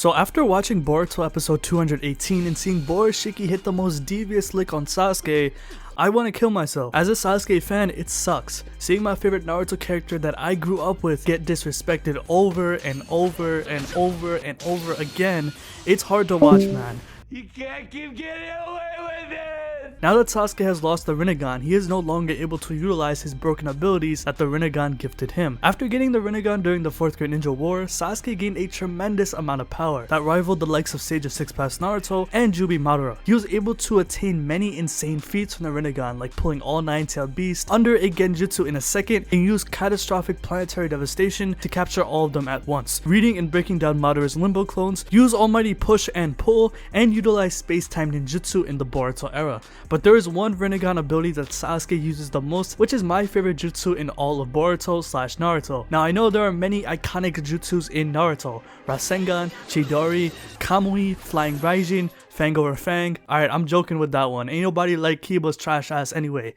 So after watching Boruto episode 218 and seeing Borishiki hit the most devious lick on Sasuke, I want to kill myself. As a Sasuke fan, it sucks. Seeing my favorite Naruto character that I grew up with get disrespected over and over and over and over again, it's hard to watch, man. You can't keep getting away with it! Now that Sasuke has lost the Rinnegan, he is no longer able to utilize his broken abilities that the Rinnegan gifted him. After getting the Rinnegan during the 4th Great Ninja War, Sasuke gained a tremendous amount of power that rivaled the likes of Sage of Six Paths Naruto and Jubi Madara. He was able to attain many insane feats from the Rinnegan, like pulling all 9-tailed beasts under a genjutsu in a second and use catastrophic planetary devastation to capture all of them at once. Reading and breaking down Madara's limbo clones, use almighty push and pull, and utilize space-time ninjutsu in the Boruto era. But there is one Rinnegan ability that Sasuke uses the most, which is my favorite jutsu in all of Boruto/Naruto. Now I know there are many iconic jutsus in Naruto: Rasengan, Chidori, Kamui, Flying Raijin, Fang over Fang. Alright, I'm joking with that one. Ain't nobody like Kiba's trash ass anyway.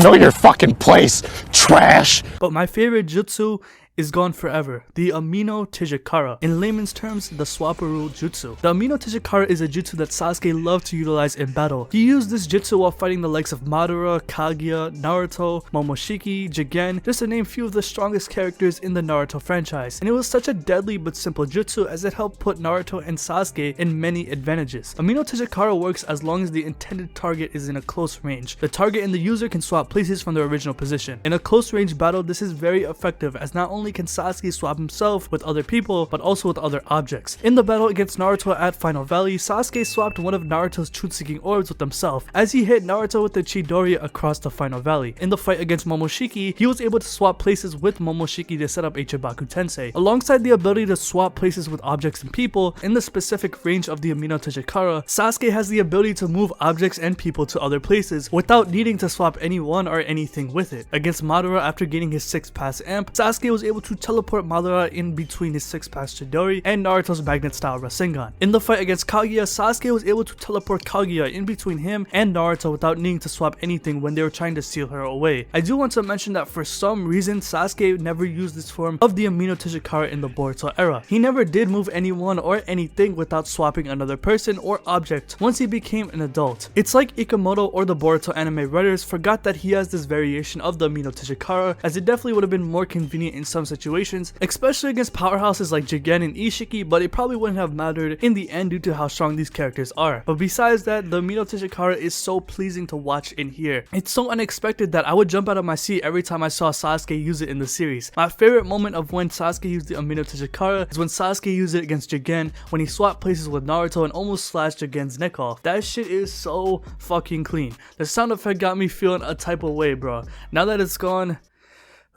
Know your fucking place, trash! But my favorite jutsu is gone forever, the Amino Tijikara. In layman's terms, the Swaparu Jutsu. The Amino Tijikara is a jutsu that Sasuke loved to utilize in battle. He used this jutsu while fighting the likes of Madara, Kaguya, Naruto, Momoshiki, Jigen, just to name few of the strongest characters in the Naruto franchise. And it was such a deadly but simple jutsu as it helped put Naruto and Sasuke in many advantages. Amino Tijikara works as long as the intended target is in a close range. The target and the user can swap places from their original position. In a close range battle, this is very effective as not only can Sasuke swap himself with other people, but also with other objects. In the battle against Naruto at Final Valley, Sasuke swapped one of Naruto's truth-seeking orbs with himself as he hit Naruto with the Chidori across the Final Valley. In the fight against Momoshiki, he was able to swap places with Momoshiki to set up a Chibaku Tensei. Alongside the ability to swap places with objects and people, in the specific range of the Amino Tijikara, Sasuke has the ability to move objects and people to other places without needing to swap anyone or anything with it. Against Madara, after gaining his 6th pass amp, Sasuke was able to teleport Madara in between his 6th pass Chidori and Naruto's magnet style Rasengan. In the fight against Kaguya, Sasuke was able to teleport Kaguya in between him and Naruto without needing to swap anything when they were trying to seal her away. I do want to mention that for some reason, Sasuke never used this form of the Amino Tijikara in the Boruto era. He never did move anyone or anything without swapping another person or object once he became an adult. It's like Ikamoto or the Boruto anime writers forgot that he has this variation of the Amino Tijikara, as it definitely would have been more convenient in some situations, especially against powerhouses like Jigen and Ishiki, but it probably wouldn't have mattered in the end due to how strong these characters are. But besides that, the Amino Tijikara is so pleasing to watch in here. It's so unexpected that I would jump out of my seat every time I saw Sasuke use it in the series. My favorite moment of when Sasuke used the Amino Tijikara is when Sasuke used it against Jigen when he swapped places with Naruto and almost slashed Jigen's neck off. That shit is so fucking clean. The sound effect got me feeling a type of way, bro. Now that it's gone,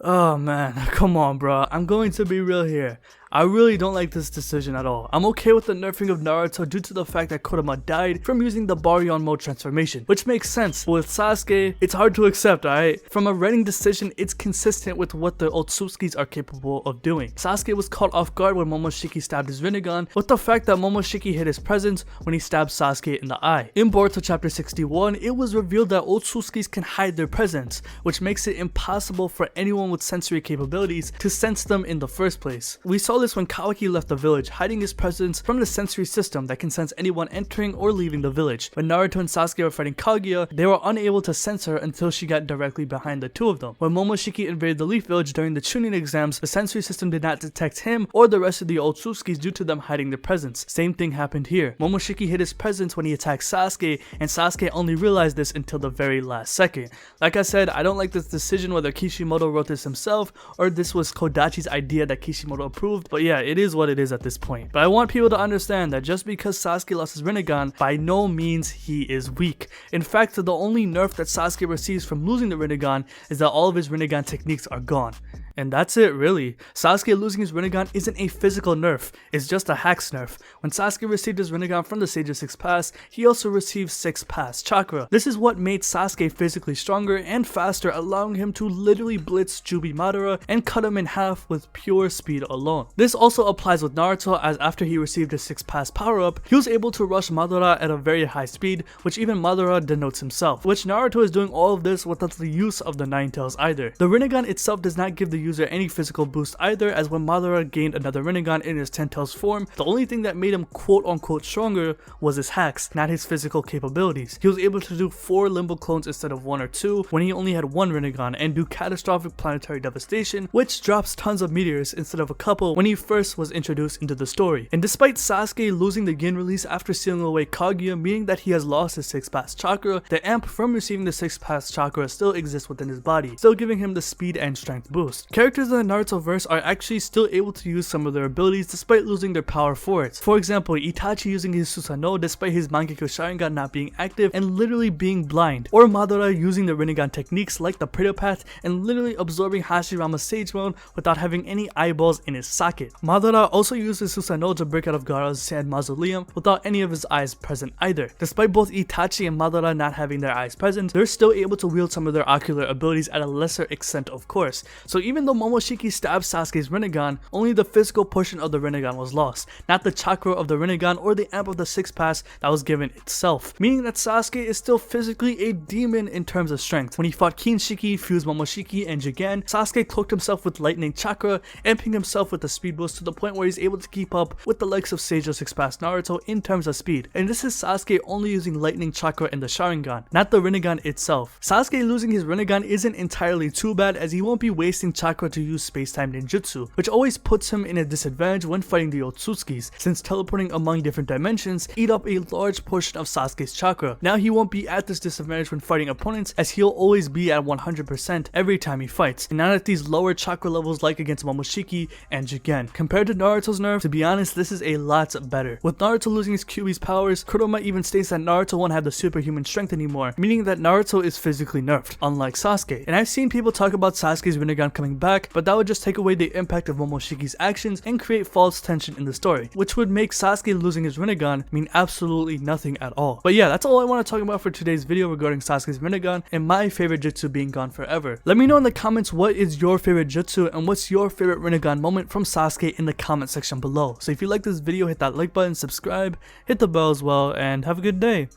oh man, come on bro, I'm going to be real here. I really don't like this decision at all. I'm okay with the nerfing of Naruto due to the fact that Kurama died from using the Baryon mode transformation, which makes sense. But with Sasuke, it's hard to accept, alright? From a writing decision, it's consistent with what the Otsutskis are capable of doing. Sasuke was caught off guard when Momoshiki stabbed his Rinnegan, with the fact that Momoshiki hid his presence when he stabbed Sasuke in the eye. In Boruto chapter 61, it was revealed that Otsutskis can hide their presence, which makes it impossible for anyone with sensory capabilities to sense them in the first place. We saw this when Kawaki left the village, hiding his presence from the sensory system that can sense anyone entering or leaving the village. When Naruto and Sasuke were fighting Kaguya, they were unable to sense her until she got directly behind the two of them. When Momoshiki invaded the Leaf Village during the Chunin exams, the sensory system did not detect him or the rest of the Otsutskis due to them hiding their presence. Same thing happened here. Momoshiki hid his presence when he attacked Sasuke, and Sasuke only realized this until the very last second. Like I said, I don't like this decision whether Kishimoto wrote this himself or this was Kodachi's idea that Kishimoto approved, but yeah, it is what it is at this point. But I want people to understand that just because Sasuke lost his Rinnegan, by no means he is weak. In fact, the only nerf that Sasuke receives from losing the Rinnegan is that all of his Rinnegan techniques are gone. And that's it really. Sasuke losing his Rinnegan isn't a physical nerf, it's just a hacks nerf. When Sasuke received his Rinnegan from the Sage of Six Paths, he also received 6 Paths chakra. This is what made Sasuke physically stronger and faster, allowing him to literally blitz Jubi Madara and cut him in half with pure speed alone. This also applies with Naruto, as after he received his 6 Paths power up, he was able to rush Madara at a very high speed, which even Madara denotes himself, which Naruto is doing all of this without the use of the 9 tails either. The Rinnegan itself does not give the user any physical boost either, as when Madara gained another Rinnegan in his 10 tails form, the only thing that made him quote unquote stronger was his hacks, not his physical capabilities. He was able to do 4 limbo clones instead of 1 or 2 when he only had 1 Rinnegan, and do catastrophic planetary devastation, which drops tons of meteors instead of a couple when he first was introduced into the story. And despite Sasuke losing the Gin release after sealing away Kaguya, meaning that he has lost his 6th pass chakra, the amp from receiving the 6th pass chakra still exists within his body, still giving him the speed and strength boost. Characters in the Naruto verse are actually still able to use some of their abilities despite losing their power for it. For example, Itachi using his Susanoo despite his Mangekyo Sharingan not being active and literally being blind, or Madara using the Rinnegan techniques like the Predator Path and literally absorbing Hashirama's Sage Mode without having any eyeballs in his socket. Madara also used his Susanoo to break out of Gaara's sand mausoleum without any of his eyes present either. Despite both Itachi and Madara not having their eyes present, they're still able to wield some of their ocular abilities at a lesser extent of course. So even though Momoshiki stabbed Sasuke's Rinnegan, only the physical portion of the Rinnegan was lost, not the chakra of the Rinnegan or the amp of the 6th pass that was given itself, meaning that Sasuke is still physically a demon in terms of strength. When he fought Kinshiki, fused Momoshiki, and Jigen, Sasuke cloaked himself with lightning chakra, amping himself with the speed boost to the point where he's able to keep up with the likes of Seijo 6th pass Naruto in terms of speed. And this is Sasuke only using lightning chakra and the Sharingan, not the Rinnegan itself. Sasuke losing his Rinnegan isn't entirely too bad, as he won't be wasting chakra to use space-time ninjutsu, which always puts him in a disadvantage when fighting the Otsutskis, since teleporting among different dimensions eat up a large portion of Sasuke's chakra. Now he won't be at this disadvantage when fighting opponents, as he'll always be at 100% every time he fights, and not at these lower chakra levels like against Momoshiki and Jigen. Compared to Naruto's nerf, to be honest, this is a lot better. With Naruto losing his Kyuubi's powers, Kurama even states that Naruto won't have the superhuman strength anymore, meaning that Naruto is physically nerfed, unlike Sasuke. And I've seen people talk about Sasuke's Rinnegan coming back, but that would just take away the impact of Momoshiki's actions and create false tension in the story, which would make Sasuke losing his Rinnegan mean absolutely nothing at all. But yeah, that's all I want to talk about for today's video regarding Sasuke's Rinnegan and my favorite jutsu being gone forever. Let me know in the comments what is your favorite jutsu and what's your favorite Rinnegan moment from Sasuke in the comment section below. So if you like this video, hit that like button, subscribe, hit the bell as well, and have a good day.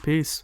Peace.